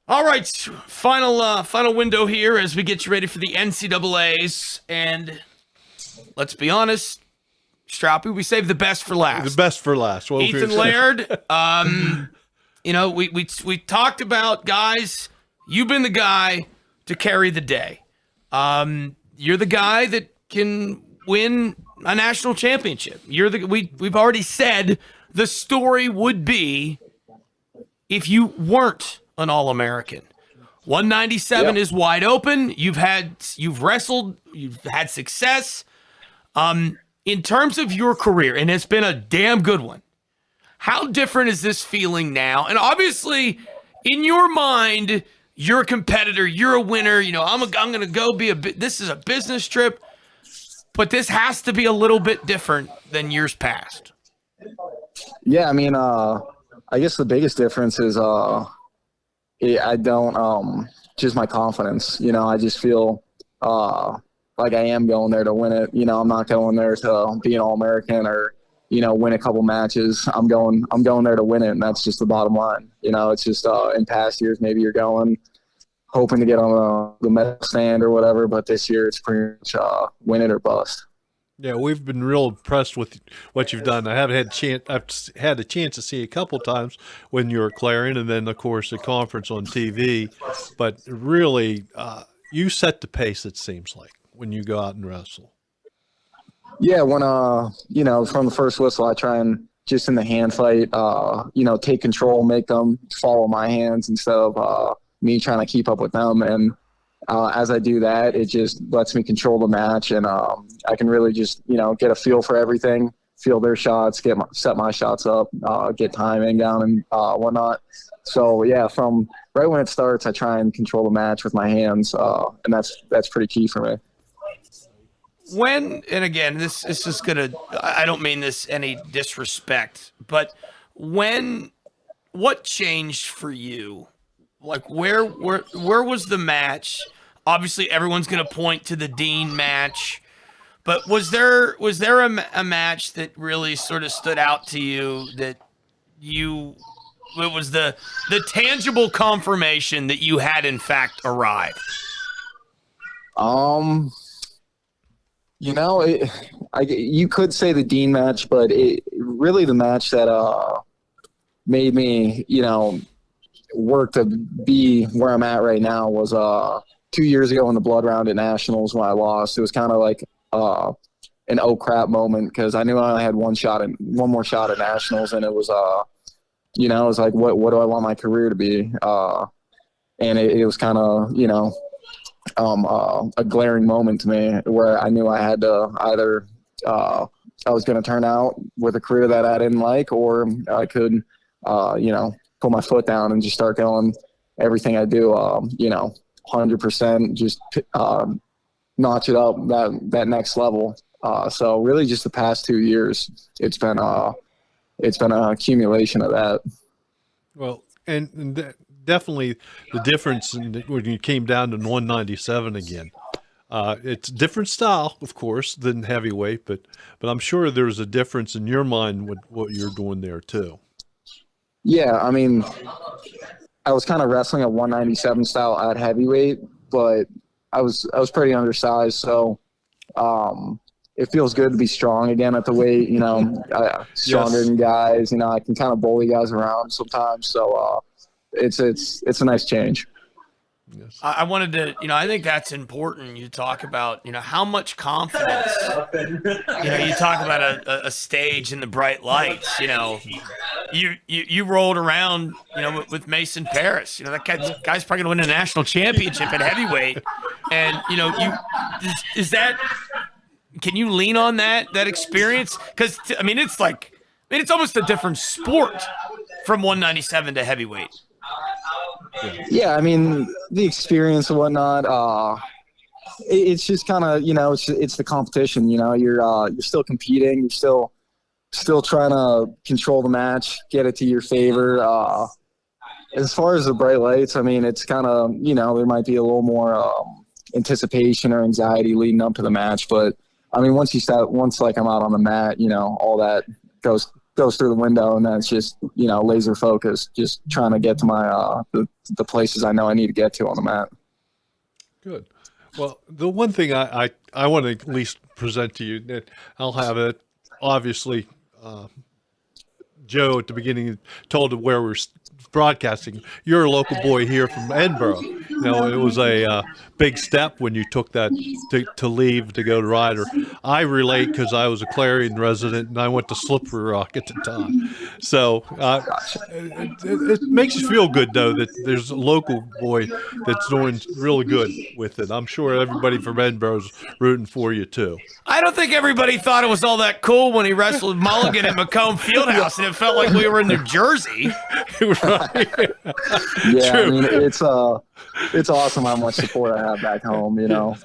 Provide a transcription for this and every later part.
All right, final window here as we get you ready for the NCAAs. And let's be honest, Straupy, we saved the best for last. The best for last. Well, Ethan Laird, we talked about, guys, you've been the guy to carry the day. You're the guy that can win a national championship. We've already said the story would be if you weren't an All-American. 197 is wide open. You've wrestled, you've had success. In terms of your career, and it's been a damn good one, how different is this feeling now? And obviously, in your mind, you're a competitor, you're a winner. I'm going to go this is a business trip, but this has to be a little bit different than years past. Yeah, I mean, I guess the biggest difference is I don't just my confidence. I just feel like I am going there to win it. I'm not going there to be an All-American or win a couple matches. I'm going there to win it, and that's just the bottom line. It's just in past years maybe you're going hoping to get on the medal stand or whatever, but this year it's pretty much win it or bust. Yeah, we've been real impressed with what you've done. I've had a chance to see a couple times when you were at Clarion, and then of course the conference on TV. But really, you set the pace. It seems like when you go out and wrestle. Yeah, when from the first whistle, I try and just in the hand fight, take control, make them follow my hands instead of me trying to keep up with them. And as I do that, it just lets me control the match, and I can really just get a feel for everything, feel their shots, set my shots up, get timing down and whatnot. So yeah, from right when it starts, I try and control the match with my hands, and that's pretty key for me. And again, this is I don't mean this any disrespect, but what changed for you? Like where was the match? Obviously, everyone's going to point to the Dean match, but was there a match that really sort of stood out to you that it was the tangible confirmation that you had in fact arrived? You could say the Dean match, but really the match that made me, work to be where I'm at right now was 2 years ago in the blood round at Nationals when I lost. It was kind of like an oh crap moment because I knew I only had one more shot at Nationals, and it was it was like what do I want my career to be? And it was kind of a glaring moment to me where I knew I had to either I was going to turn out with a career that I didn't like, or I could put my foot down and just start going everything I do 100%, just notch it up that next level. So really just the past 2 years it's been an accumulation of that. Well, and definitely the difference when you came down to 197 again. It's a different style, of course, than heavyweight, but I'm sure there's a difference in your mind with what you're doing there too. Yeah, I mean, I was kind of wrestling at 197 style at heavyweight, but I was pretty undersized, so it feels good to be strong again at the weight. Stronger than guys. I can kind of bully guys around sometimes, so it's a nice change. Yes. I wanted to, I think that's important. You talk about, how much confidence, you talk about a stage in the bright lights, you rolled around, with Mason Paris, that guy's probably going to win a national championship at heavyweight. And, can you lean on that experience? Cause it's almost a different sport from 197 to heavyweight. Yeah, I mean, the experience and whatnot, it's just kind of, it's the competition, you're still competing, you're still trying to control the match, get it to your favor. As far as the bright lights, I mean, it's kind of, there might be a little more anticipation or anxiety leading up to the match, but I mean, once I'm out on the mat, all that goes goes through the window, and then it's just, laser focused, just trying to get to my the places I know I need to get to on the mat. Good. Well, the one thing I want to at least present to you, that I'll have it, obviously, Joe at the beginning told where we're broadcasting. You're a local boy here from Edinburgh. It was a big step when you took that to leave to go to Ryder. I relate because I was a Clarion resident and I went to Slippery Rock at the time. So it makes you feel good, though, that there's a local boy that's doing really good with it. I'm sure everybody from Edinburgh is rooting for you, too. I don't think everybody thought it was all that cool when he wrestled Mulligan at Macomb Fieldhouse, and it felt like we were in New Jersey. Right. Yeah, True. I mean, it's awesome how much support I have back home.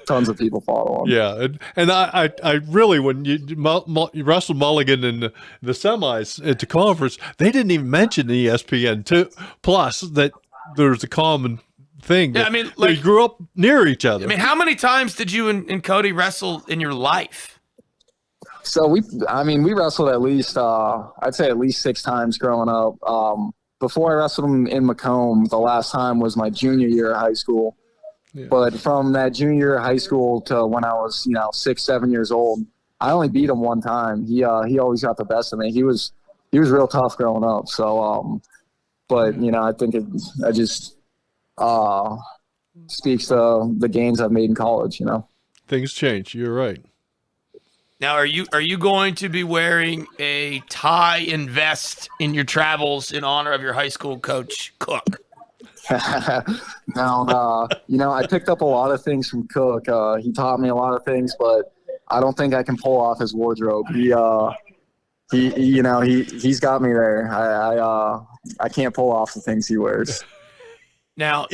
Tons of people follow him. Yeah, and I really, when you wrestled Mulligan in the semis at the conference, they didn't even mention ESPN Plus, that there's a common thing. Yeah, I mean, like, they grew up near each other. I mean, how many times did you and Cody wrestle in your life? So we wrestled at least, I'd say at least 6 times growing up. Before I wrestled him in Macomb, the last time was my junior year of high school. Yeah. But from that junior year of high school to when I was, 6, 7 years old, I only beat him one time. He always got the best of me. He was real tough growing up. So, but I think it just speaks to the gains I've made in college. Things change. You're right. Now, are you going to be wearing a tie and vest in your travels in honor of your high school coach, Cook? No, I picked up a lot of things from Cook. He taught me a lot of things, but I don't think I can pull off his wardrobe. He's got me there. I can't pull off the things he wears. Now,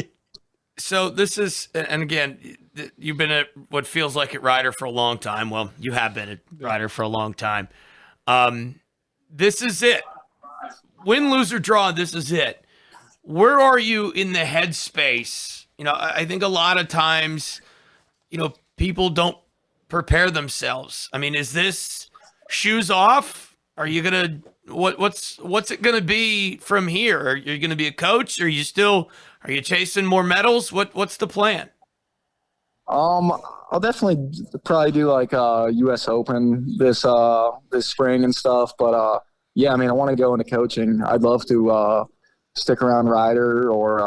so this is, and again, you've been at what feels like at Ryder for a long time. Well, you have been at Ryder for a long time. This is it. Win, lose, or draw, this is it. Where are you in the headspace? I think a lot of times, people don't prepare themselves. I mean, is this shoes off? Are you going to, what's it going to be from here? Are you going to be a coach? Are you chasing more medals? What's the plan? I'll definitely probably do like U.S. Open this spring and stuff. But yeah, I mean, I want to go into coaching. I'd love to stick around Ryder, or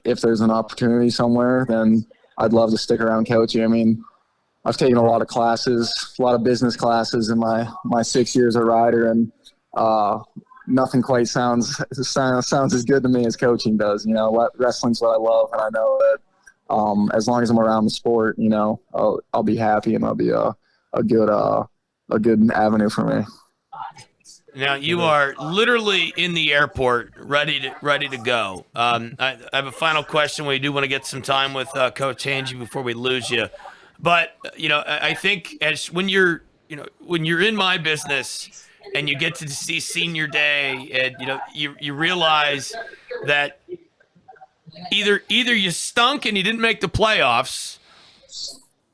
if there's an opportunity somewhere, then I'd love to stick around coaching. I mean, I've taken a lot of classes, a lot of business classes in my 6 years at Ryder, and nothing quite sounds as good to me as coaching does. Wrestling's what I love, and I know that as long as I'm around the sport, I'll be happy, and I'll be a good avenue for me. Now you are literally in the airport, ready to go. I have a final question. We do want to get some time with Coach Hangey before we lose you, but I think when you're in my business and you get to see senior day, and you realize that either you stunk and you didn't make the playoffs,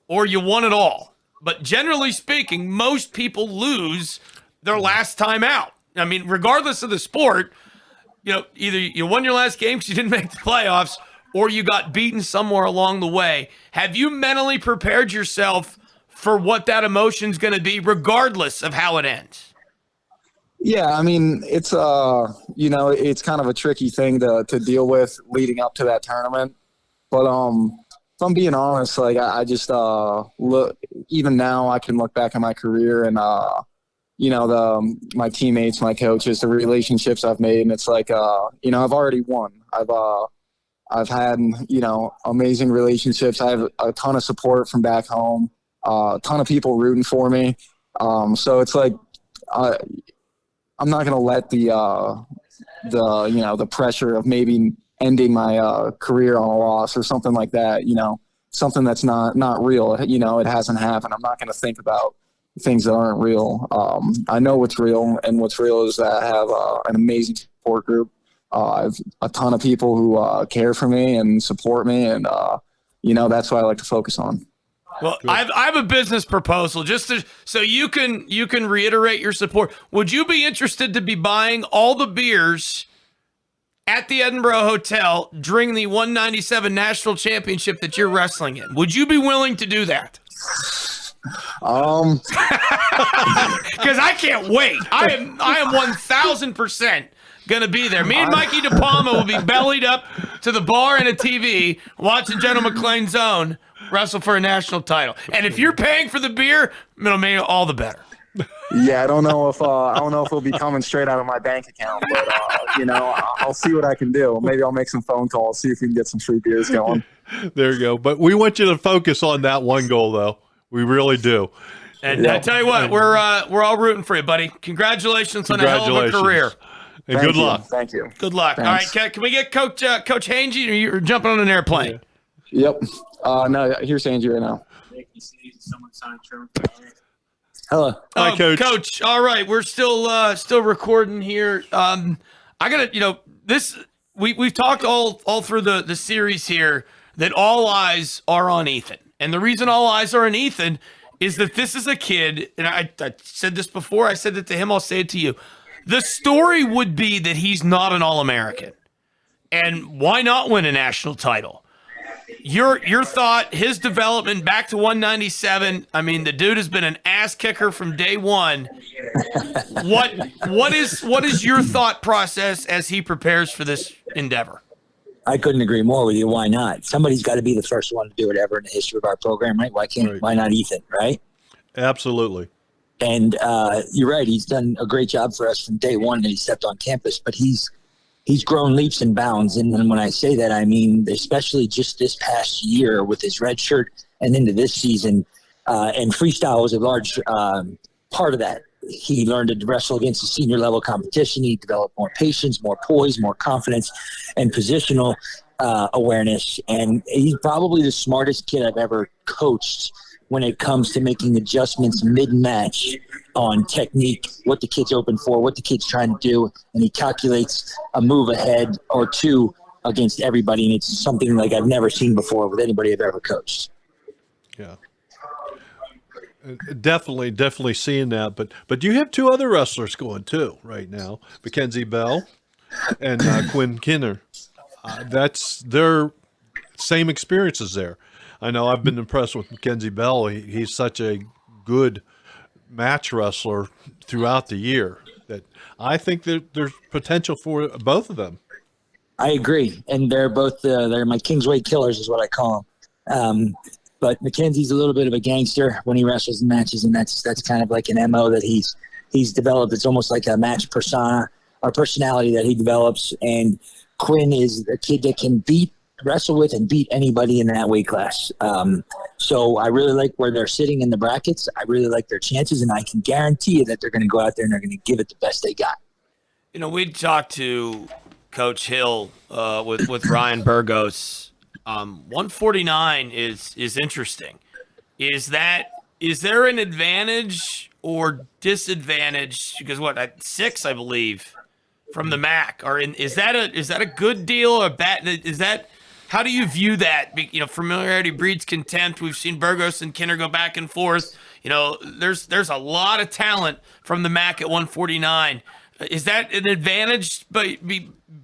or you won it all. But generally speaking, most people lose their last time out. I mean, regardless of the sport, either you won your last game because you didn't make the playoffs, or you got beaten somewhere along the way. Have you mentally prepared yourself for what that emotion's going to be, regardless of how it ends? Yeah, I mean, it's it's kind of a tricky thing to deal with leading up to that tournament. But if I'm being honest, like I just look, even now I can look back at my career and my teammates, my coaches, the relationships I've made, and it's like I've already won. I've had amazing relationships. I have a ton of support from back home, a ton of people rooting for me. So it's like I'm not going to let the pressure of maybe ending my career on a loss or something like that, something that's not real. It hasn't happened. I'm not going to think about things that aren't real. I know what's real, and what's real is that I have an amazing support group. I have a ton of people who care for me and support me, and that's what I like to focus on. Well, I have a business proposal so you can reiterate your support. Would you be interested to be buying all the beers at the Edinburgh Hotel during the 197 National Championship that you're wrestling in? Would you be willing to do that? Because I can't wait. I am 1,000% gonna be there. Me and Mikey DePalma will be bellied up to the bar and a TV watching General McClain's Own wrestle for a national title. And if you're paying for the beer, it'll make it all the better. Yeah, I don't know if it'll be coming straight out of my bank account, but I'll see what I can do. Maybe I'll make some phone calls, see if we can get some free beers going. There you go. But we want you to focus on that one goal, though. We really do. And I tell you what, we're all rooting for you, buddy. Congratulations on a hell of a career. And good luck. Thank you. Good luck. Thanks. All right, can we get Coach Hangey, or you're jumping on an airplane? Yep. No, here's Hangey right now. Hello. Hi, Coach. Coach. All right, we're still recording here. I gotta, this we've talked all through the series here that all eyes are on Ethan, and the reason all eyes are on Ethan is that this is a kid, and I said this before. I said it to him. I'll say it to you. The story would be that he's not an All-American, and why not win a national title? Your thought, his development back to 197. I mean, the dude has been an ass kicker from day one. What is your thought process as he prepares for this endeavor? I couldn't agree more with you. Why not? Somebody's got to be the first one to do it ever in the history of our program, right? Why not Ethan, right? Absolutely. And you're right. He's done a great job for us from day one that he stepped on campus, but he's grown leaps and bounds. And when I say that, I mean, especially just this past year with his red shirt and into this season, and freestyle was a large part of that. He learned to wrestle against the senior level competition. He developed more patience, more poise, more confidence, and positional awareness. And he's probably the smartest kid I've ever coached when it comes to making adjustments mid-match on technique, what the kid's open for, what the kid's trying to do, and he calculates a move ahead or two against everybody, and it's something like I've never seen before with anybody I've ever coached. Yeah. Definitely seeing that, but you have two other wrestlers going too right now, Mackenzie Bell and Quinn Kinner. That's their same experiences there. I know I've been impressed with Mackenzie Bell. He's such a good match wrestler throughout the year that I think that there's potential for both of them. I agree, and they're both they're my Kingsway killers is what I call them. But Mackenzie's a little bit of a gangster when he wrestles in matches, and that's kind of like an MO that he's developed. It's almost like a match persona or personality that he develops. And Quinn is a kid that can wrestle with and beat anybody in that weight class. So I really like where they're sitting in the brackets. I really like their chances, and I can guarantee you that they're going to go out there and they're going to give it the best they got. We talked to Coach Hill with Ryan Burgos. 149 is interesting. Is there an advantage or disadvantage? Because 6, I believe, from the MAC, is that a good deal or bad? Is that, how do you view that? Familiarity breeds contempt. We've seen Burgos and Kinner go back and forth. There's a lot of talent from the MAC at 149. Is that an advantage by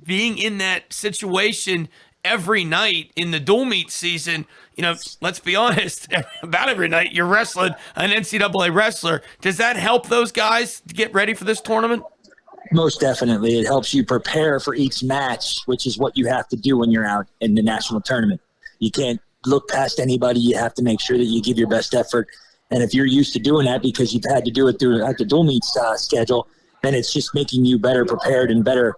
being in that situation every night in the dual meet season? Let's be honest, about every night you're wrestling an NCAA wrestler. Does that help those guys to get ready for this tournament? Most definitely. It helps you prepare for each match, which is what you have to do when you're out in the national tournament. You can't look past anybody. You have to make sure that you give your best effort. And if you're used to doing that because you've had to do it through the dual meets schedule, then it's just making you better prepared and better,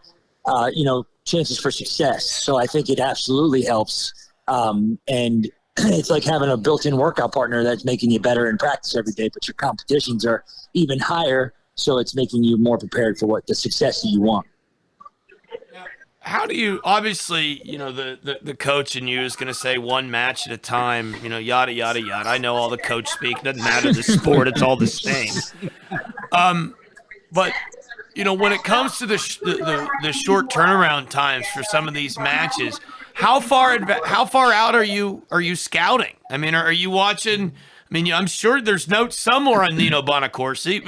chances for success. So I think it absolutely helps. And it's like having a built-in workout partner that's making you better in practice every day, but your competitions are even higher. So it's making you more prepared for what the success that you want. How do you, obviously, the coach in you is going to say one match at a time, yada, yada, yada. I know all the coach speak. Doesn't matter the sport. It's all the same. But, when it comes to the short turnaround times for some of these matches, how far out are you scouting? I mean, are you watching? I mean, I'm sure there's notes somewhere on Nino Bonacorsi,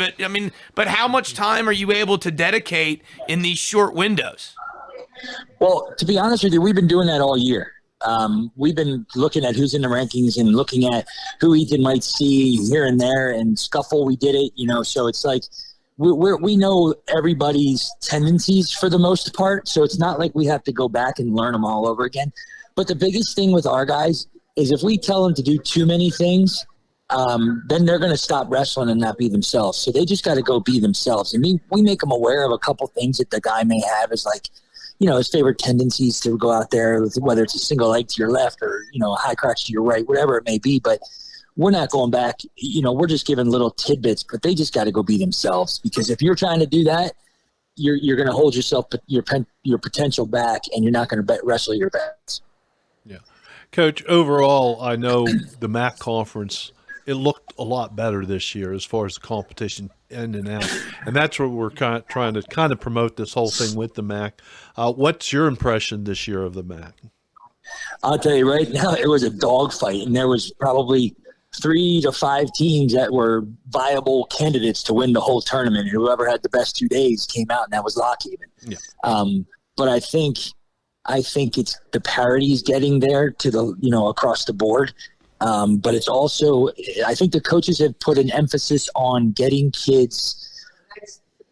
but how much time are you able to dedicate in these short windows? Well, to be honest with you, we've been doing that all year. We've been looking at who's in the rankings and looking at who Ethan might see here and there, and Scuffle, we did it, so it's like we know everybody's tendencies for the most part, so it's not like we have to go back and learn them all over again. But the biggest thing with our guys is if we tell them to do too many things, then they're going to stop wrestling and not be themselves. So they just got to go be themselves. And we make them aware of a couple things that the guy may have as like, his favorite tendencies to go out there, whether it's a single leg to your left or, a high crotch to your right, whatever it may be. But we're not going back. We're just giving little tidbits, but they just got to go be themselves. Because if you're trying to do that, you're going to hold yourself, your potential back, and you're not going to wrestle your best. Yeah. Coach, overall, I know the MAC conference, it looked a lot better this year as far as the competition in and out. And that's what we're trying to kind of promote this whole thing with the MAC. What's your impression this year of the MAC? I'll tell you right now, it was a dogfight, and there was probably 3 to 5 teams that were viable candidates to win the whole tournament. And whoever had the best 2 days came out, and that was Lockhaven. Yeah. But I think it's the parity's getting there to the, across the board. But it's also, I think the coaches have put an emphasis on getting kids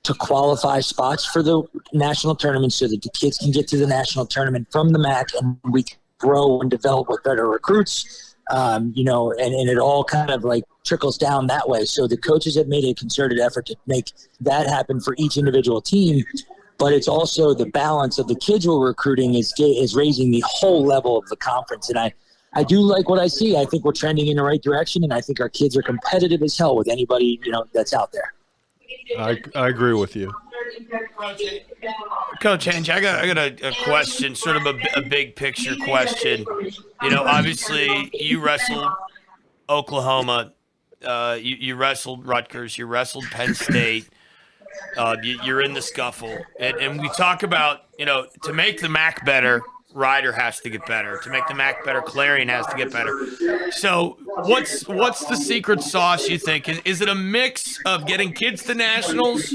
to qualify spots for the national tournament so that the kids can get to the national tournament from the MAC, and we can grow and develop with better recruits, and it all kind of like trickles down that way. So the coaches have made a concerted effort to make that happen for each individual team. But it's also the balance of the kids we're recruiting is raising the whole level of the conference. And I do like what I see. I think we're trending in the right direction, and I think our kids are competitive as hell with anybody, that's out there. I agree with you. Coach Henge, I got a question, sort of a big picture question. Obviously you wrestled Oklahoma, you wrestled Rutgers, you wrestled Penn State. You're in the Scuffle, and we talk about, to make the MAC better, Ryder has to get better. To make the MAC better, Clarion has to get better. So what's the secret sauce, you think? Is it a mix of getting kids to nationals,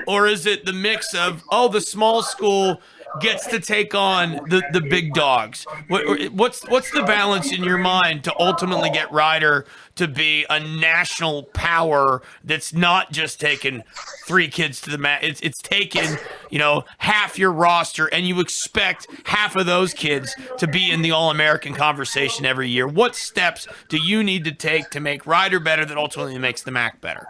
or is it the mix of, the small school gets to take on the big dogs? What's the balance in your mind to ultimately get Ryder to be a national power that's not just taking 3 kids to the mat? It's taken, half your roster, and you expect half of those kids to be in the All-American conversation every year. What steps do you need to take to make Ryder better that ultimately makes the MAC better?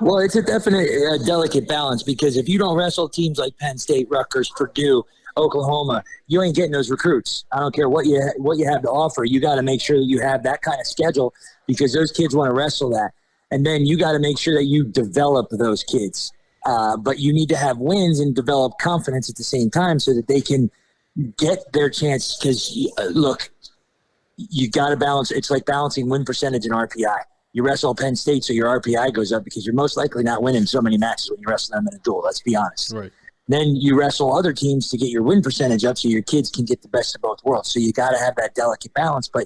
Well, it's a definite delicate balance, because if you don't wrestle teams like Penn State, Rutgers, Purdue, Oklahoma, you ain't getting those recruits. I don't care what you have to offer. You got to make sure that you have that kind of schedule, because those kids want to wrestle that. And then you got to make sure that you develop those kids. But you need to have wins and develop confidence at the same time so that they can get their chance. Because, look, you got to balance. It's like balancing win percentage and RPI. You wrestle Penn State, so your RPI goes up, because you're most likely not winning so many matches when you wrestle them in a duel. Let's be honest. Right. Then you wrestle other teams to get your win percentage up so your kids can get the best of both worlds. So you got to have that delicate balance, but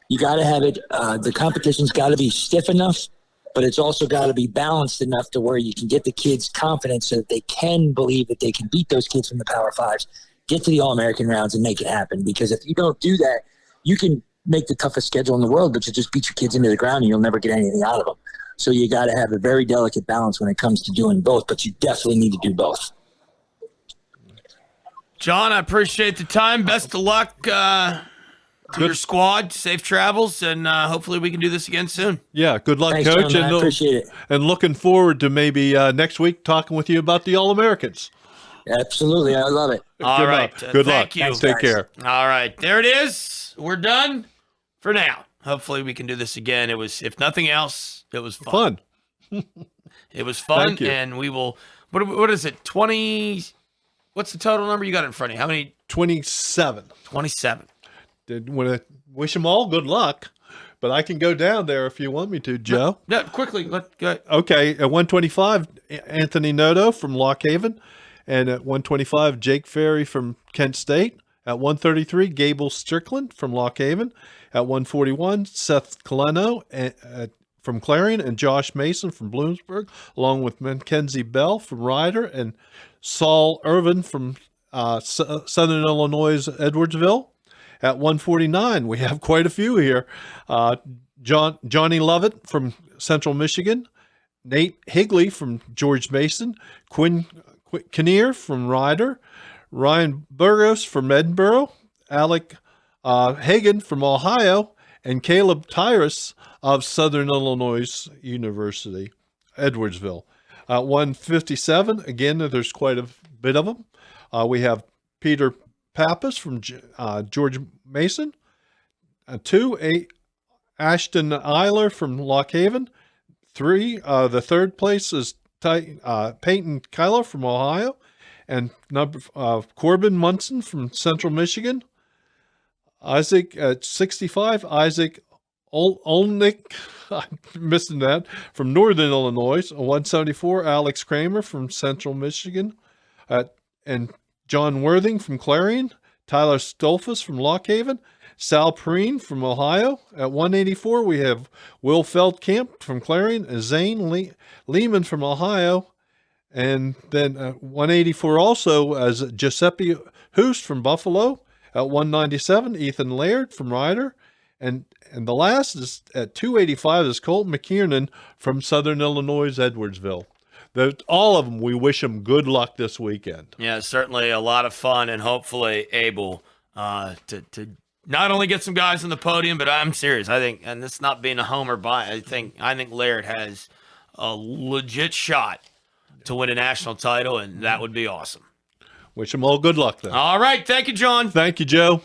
you got to have it. The competition's got to be stiff enough, but it's also got to be balanced enough to where you can get the kids confidence so that they can believe that they can beat those kids from the Power Fives, get to the All-American rounds, and make it happen. Because if you don't do that, you can make the toughest schedule in the world, but you just beat your kids into the ground and you'll never get anything out of them. So you got to have a very delicate balance when it comes to doing both, but you definitely need to do both. John, I appreciate the time. Best of luck to your squad. Safe travels, and hopefully we can do this again soon. Yeah, good luck, Thanks, Coach. I appreciate it. And looking forward to maybe next week talking with you about the All-Americans. Absolutely. I love it. All right. Good luck. Thank you. Thanks, Take guys. care. All right. There it is. We're done for now. Hopefully we can do this again. It was, if nothing else, it was fun. It was fun, Thank you. and we will. What is it? 20. What's the total number you got in front of you? How many? 27. 27. Want to wish them all good luck, but I can go down there if you want me to, Joe. Yeah, quickly. Go ahead. Okay, at 125, Anthony Noto from Lock Haven, and at 125, Jake Ferry from Kent State. At 133, Gable Strickland from Lock Haven. At 141, Seth Coleno from Clarion and Josh Mason from Bloomsburg, along with Mackenzie Bell from Ryder and Saul Irvin from Southern Illinois' Edwardsville. At 149, we have quite a few here. Johnny Lovett from Central Michigan, Nate Higley from George Mason, Quinn Kinnear from Ryder, Ryan Burgos from Edinburgh, Alec Hagan from Ohio, and Caleb Tyrus of Southern Illinois University, Edwardsville. 157, again, there's quite a bit of them. We have Peter Pappas from George Mason. 2, Ashton Eiler from Lock Haven. 3, the third place is Peyton Kyler from Ohio. And Corbin Munson from Central Michigan. Isaac at 65, Isaac Olnick, I'm missing that, from Northern Illinois. 174, Alex Kramer from Central Michigan. And John Worthing from Clarion. Tyler Stolfus from Lock Haven. Sal Perrine from Ohio. At 184, we have Will Feldkamp from Clarion. And Zane Lehman from Ohio. And then 184 also as Giuseppe Hoost from Buffalo. At 197, Ethan Laird from Ryder. And the last is at 285 is Colt McKiernan from Southern Illinois' Edwardsville. All of them, we wish them good luck this weekend. Yeah, certainly a lot of fun and hopefully able to not only get some guys on the podium, but I'm serious. I think, and this not being a homer bias, I think Laird has a legit shot to win a national title, and that would be awesome. Wish them all good luck, then. All right. Thank you, John. Thank you, Joe.